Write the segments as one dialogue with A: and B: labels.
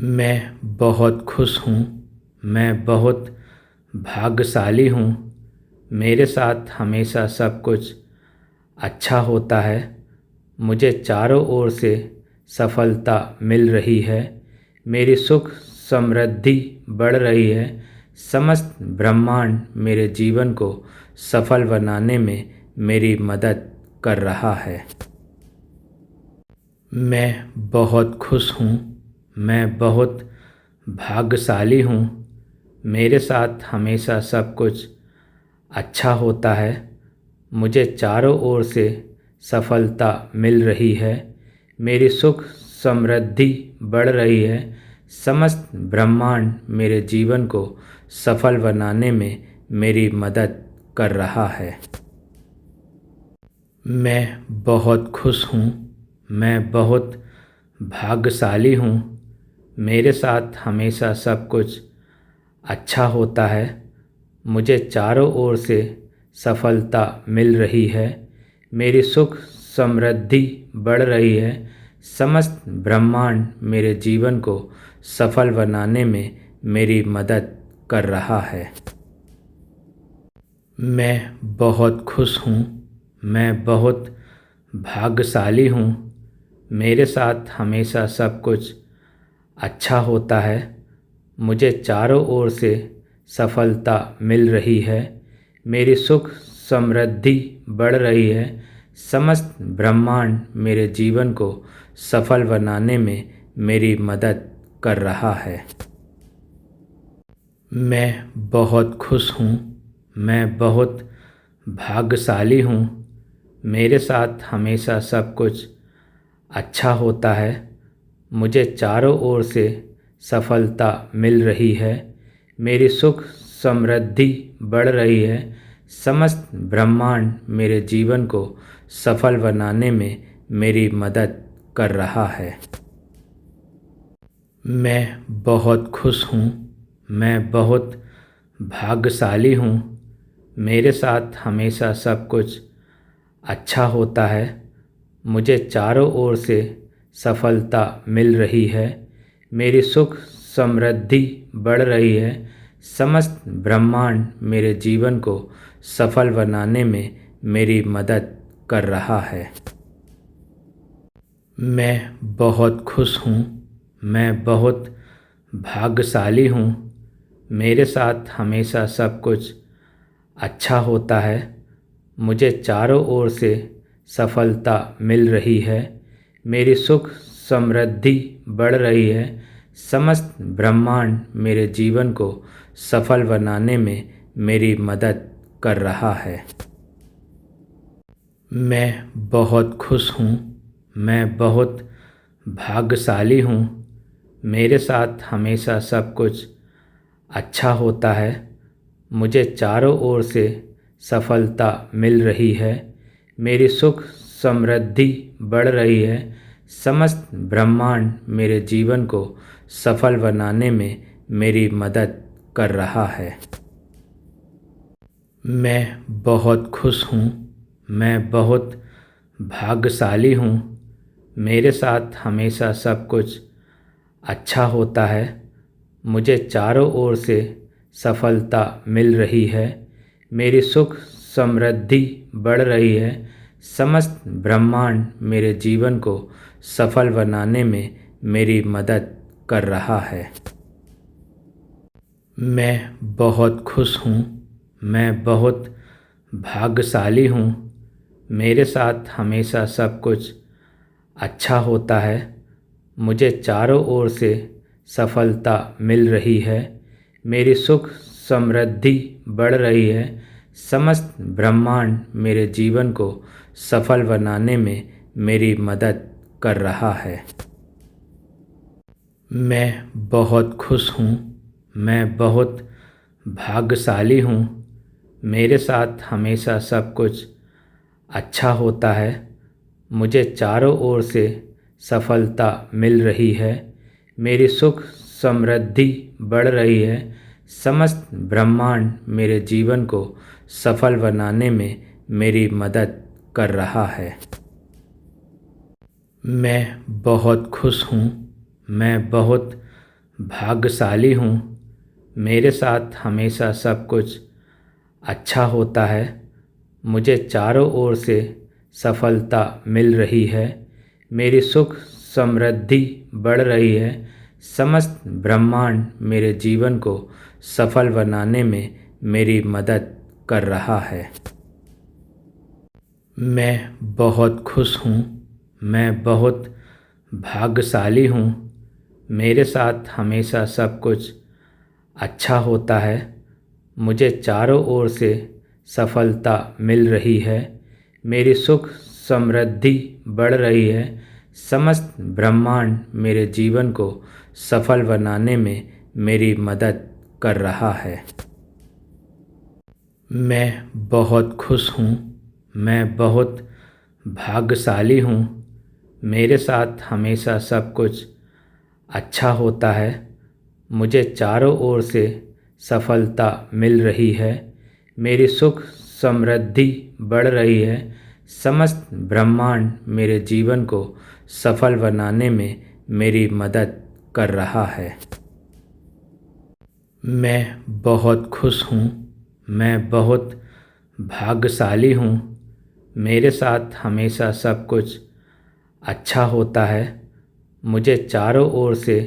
A: मैं बहुत खुश हूँ। मैं बहुत भाग्यशाली हूँ। मेरे साथ हमेशा सब कुछ अच्छा होता है। मुझे चारों ओर से सफलता मिल रही है। मेरी सुख समृद्धि बढ़ रही है। समस्त ब्रह्मांड मेरे जीवन को सफल बनाने में मेरी मदद कर रहा है। मैं बहुत खुश हूँ। मैं बहुत भाग्यशाली हूँ। मेरे साथ हमेशा सब कुछ अच्छा होता है। मुझे चारों ओर से सफलता मिल रही है। मेरी सुख समृद्धि बढ़ रही है। समस्त ब्रह्मांड मेरे जीवन को सफल बनाने में मेरी मदद कर रहा है। मैं बहुत खुश हूँ। मैं बहुत भाग्यशाली हूँ। मेरे साथ हमेशा सब कुछ अच्छा होता है। मुझे चारों ओर से सफलता मिल रही है। मेरी सुख समृद्धि बढ़ रही है। समस्त ब्रह्मांड मेरे जीवन को सफल बनाने में मेरी मदद कर रहा है। मैं बहुत खुश हूँ। मैं बहुत भाग्यशाली हूँ। मेरे साथ हमेशा सब कुछ अच्छा होता है। मुझे चारों ओर से सफलता मिल रही है। मेरी सुख समृद्धि बढ़ रही है। समस्त ब्रह्मांड मेरे जीवन को सफल बनाने में मेरी मदद कर रहा है। मैं बहुत खुश हूँ। मैं बहुत भाग्यशाली हूँ। मेरे साथ हमेशा सब कुछ अच्छा होता है। मुझे चारों ओर से सफलता मिल रही है। मेरी सुख समृद्धि बढ़ रही है। समस्त ब्रह्मांड मेरे जीवन को सफल बनाने में मेरी मदद कर रहा है। मैं बहुत खुश हूँ। मैं बहुत भाग्यशाली हूँ। मेरे साथ हमेशा सब कुछ अच्छा होता है। मुझे चारों ओर से सफलता मिल रही है। मेरी सुख समृद्धि बढ़ रही है। समस्त ब्रह्मांड मेरे जीवन को सफल बनाने में मेरी मदद कर रहा है। मैं बहुत खुश हूँ। मैं बहुत भाग्यशाली हूँ। मेरे साथ हमेशा सब कुछ अच्छा होता है। मुझे चारों ओर से सफलता मिल रही है। मेरी सुख समृद्धि बढ़ रही है। समस्त ब्रह्मांड मेरे जीवन को सफल बनाने में मेरी मदद कर रहा है। मैं बहुत खुश हूँ। मैं बहुत भाग्यशाली हूँ। मेरे साथ हमेशा सब कुछ अच्छा होता है। मुझे चारों ओर से सफलता मिल रही है। मेरी सुख समृद्धि बढ़ रही है। समस्त ब्रह्मांड मेरे जीवन को सफल बनाने में मेरी मदद कर रहा है। मैं बहुत खुश हूँ। मैं बहुत भाग्यशाली हूँ। मेरे साथ हमेशा सब कुछ अच्छा होता है। मुझे चारों ओर से सफलता मिल रही है। मेरी सुख समृद्धि बढ़ रही है। समस्त ब्रह्मांड मेरे जीवन को सफल बनाने में मेरी मदद कर रहा है। मैं बहुत खुश हूँ। मैं बहुत भाग्यशाली हूँ। मेरे साथ हमेशा सब कुछ अच्छा होता है। मुझे चारों ओर से सफलता मिल रही है। मेरी सुख समृद्धि बढ़ रही है। समस्त ब्रह्मांड मेरे जीवन को सफल बनाने में मेरी मदद कर रहा है। मैं बहुत खुश हूँ। मैं बहुत भाग्यशाली हूँ। मेरे साथ हमेशा सब कुछ अच्छा होता है। मुझे चारों ओर से सफलता मिल रही है। मेरी सुख समृद्धि बढ़ रही है। समस्त ब्रह्मांड मेरे जीवन को सफल बनाने में मेरी मदद कर रहा है। मैं बहुत खुश हूँ। मैं बहुत भाग्यशाली हूँ। मेरे साथ हमेशा सब कुछ अच्छा होता है। मुझे चारों ओर से सफलता मिल रही है। मेरी सुख समृद्धि बढ़ रही है। समस्त ब्रह्मांड मेरे जीवन को सफल बनाने में मेरी मदद कर रहा है। मैं बहुत खुश हूँ। मैं बहुत भाग्यशाली हूँ। मेरे साथ हमेशा सब कुछ अच्छा होता है। मुझे चारों ओर से सफलता मिल रही है। मेरी सुख समृद्धि बढ़ रही है। समस्त ब्रह्मांड मेरे जीवन को सफल बनाने में मेरी मदद कर रहा है। मैं बहुत खुश हूँ। मैं बहुत भाग्यशाली हूँ। मेरे साथ हमेशा सब कुछ अच्छा होता है। मुझे चारों ओर से सफलता मिल रही है। मेरी सुख समृद्धि बढ़ रही है। समस्त ब्रह्मांड मेरे जीवन को सफल बनाने में मेरी मदद कर रहा है। मैं बहुत खुश हूँ। मैं बहुत भाग्यशाली हूँ। मेरे साथ हमेशा सब कुछ अच्छा होता है। मुझे चारों ओर से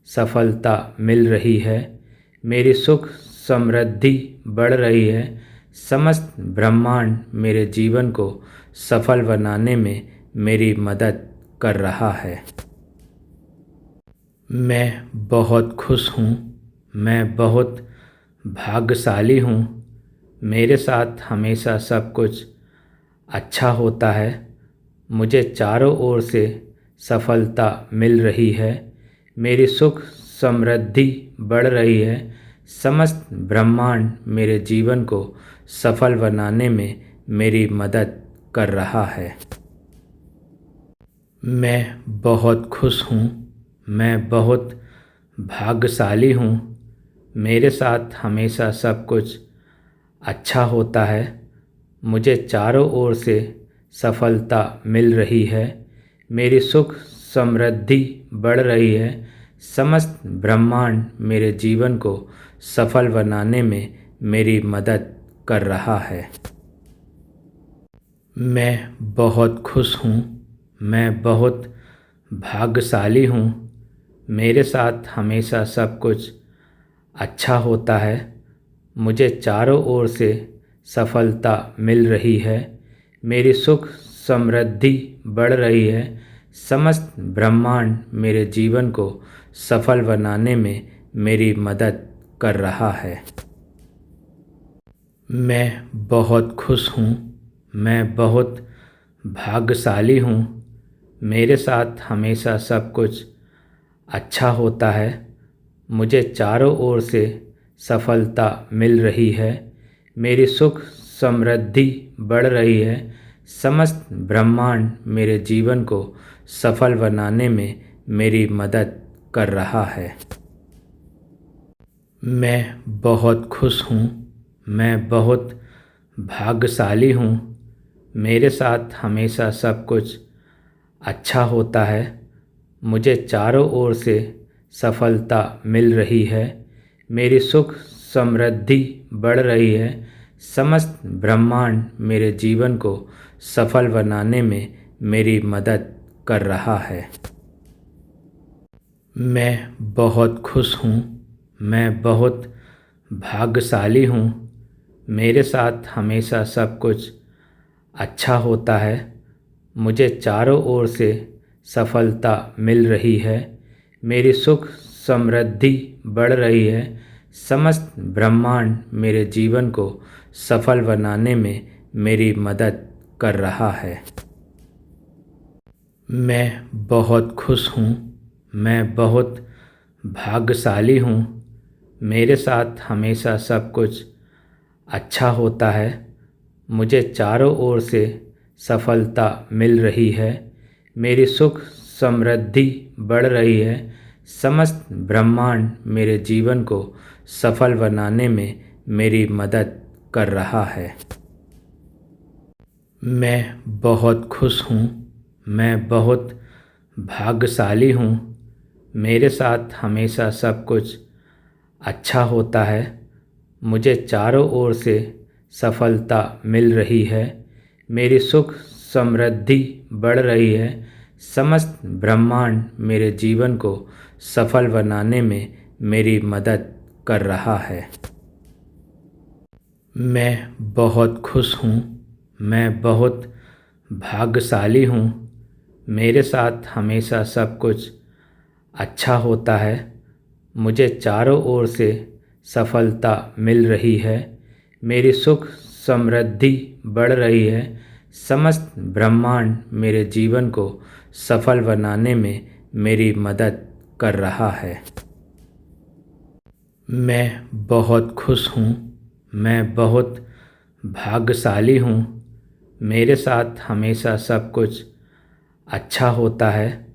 A: सफलता मिल रही है। मेरी सुख समृद्धि बढ़ रही है। समस्त ब्रह्मांड मेरे जीवन को सफल बनाने में मेरी मदद कर रहा है। मैं बहुत खुश हूँ। मैं बहुत भाग्यशाली हूँ। मेरे साथ हमेशा सब कुछ अच्छा होता है। मुझे चारों ओर से सफलता मिल रही है। मेरी सुख समृद्धि बढ़ रही है। समस्त ब्रह्मांड मेरे जीवन को सफल बनाने में मेरी मदद कर रहा है। मैं बहुत खुश हूँ। मैं बहुत भाग्यशाली हूँ। मेरे साथ हमेशा सब कुछ अच्छा होता है। मुझे चारों ओर से सफलता मिल रही है। मेरी सुख समृद्धि बढ़ रही है। समस्त ब्रह्मांड मेरे जीवन को सफल बनाने में मेरी मदद कर रहा है। मैं बहुत खुश हूँ। मैं बहुत भाग्यशाली हूँ। मेरे साथ हमेशा सब कुछ अच्छा होता है। मुझे चारों ओर से सफलता मिल रही है। मेरी सुख समृद्धि बढ़ रही है। समस्त ब्रह्मांड मेरे जीवन को सफल बनाने में मेरी मदद कर रहा है। मैं बहुत खुश हूँ। मैं बहुत भाग्यशाली हूँ। मेरे साथ हमेशा सब कुछ अच्छा होता है। मुझे चारों ओर से सफलता मिल रही है। मेरी सुख समृद्धि बढ़ रही है। समस्त ब्रह्मांड मेरे जीवन को सफल बनाने में मेरी मदद कर रहा है। मैं बहुत खुश हूँ। मैं बहुत भाग्यशाली हूँ। मेरे साथ हमेशा सब कुछ अच्छा होता है। मुझे चारों ओर से सफलता मिल रही है। मेरी सुख समृद्धि बढ़ रही है। समस्त ब्रह्मांड मेरे जीवन को सफल बनाने में मेरी मदद कर रहा है। मैं बहुत खुश हूँ। मैं बहुत भाग्यशाली हूँ। मेरे साथ हमेशा सब कुछ अच्छा होता है। मुझे चारों ओर से सफलता मिल रही है। मेरी सुख समृद्धि बढ़ रही है। समस्त ब्रह्मांड मेरे जीवन को सफल बनाने में मेरी मदद कर रहा है। मैं बहुत खुश हूँ। मैं बहुत भाग्यशाली हूँ। मेरे साथ हमेशा सब कुछ अच्छा होता है। मुझे चारों ओर से सफलता मिल रही है। मेरी सुख समृद्धि बढ़ रही है। समस्त ब्रह्मांड मेरे जीवन को सफल बनाने में मेरी मदद कर रहा है। मैं बहुत खुश हूँ। मैं बहुत भाग्यशाली हूँ। मेरे साथ हमेशा सब कुछ अच्छा होता है। मुझे चारों ओर से सफलता मिल रही है। मेरी सुख समृद्धि बढ़ रही है। समस्त ब्रह्मांड मेरे जीवन को सफल बनाने में मेरी मदद कर रहा है। मैं बहुत खुश हूँ। मैं बहुत भाग्यशाली हूँ। मेरे साथ हमेशा सब कुछ अच्छा होता है। मुझे चारों ओर से सफलता मिल रही है। मेरी सुख समृद्धि बढ़ रही है। समस्त ब्रह्मांड मेरे जीवन को सफल बनाने में मेरी मदद कर रहा है। मैं बहुत खुश हूँ। मैं बहुत भाग्यशाली हूँ। मेरे साथ हमेशा सब कुछ अच्छा होता है।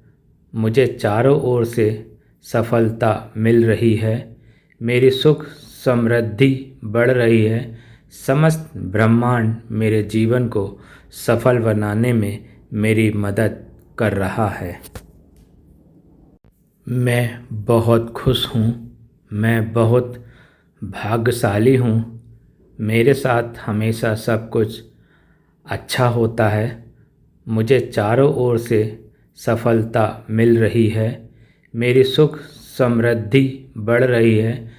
A: मुझे चारों ओर से सफलता मिल रही है। मेरी सुख समृद्धि बढ़ रही है। समस्त ब्रह्मांड मेरे जीवन को सफल बनाने में मेरी मदद कर रहा है। मैं बहुत खुश हूँ। मैं बहुत भाग्यशाली हूँ। मेरे साथ हमेशा सब कुछ अच्छा होता है। मुझे चारों ओर से सफलता मिल रही है। मेरी सुख समृद्धि बढ़ रही है।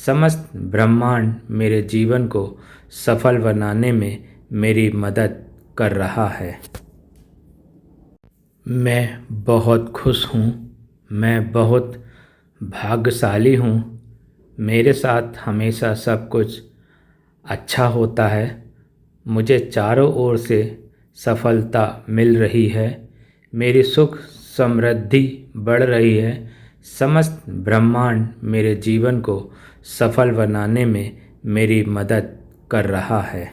A: समस्त ब्रह्मांड मेरे जीवन को सफल बनाने में मेरी मदद कर रहा है। मैं बहुत खुश हूँ। मैं बहुत भाग्यशाली हूँ। मेरे साथ हमेशा सब कुछ अच्छा होता है। मुझे चारों ओर से सफलता मिल रही है। मेरी सुख समृद्धि बढ़ रही है। समस्त ब्रह्मांड मेरे जीवन को सफल बनाने में मेरी मदद कर रहा है।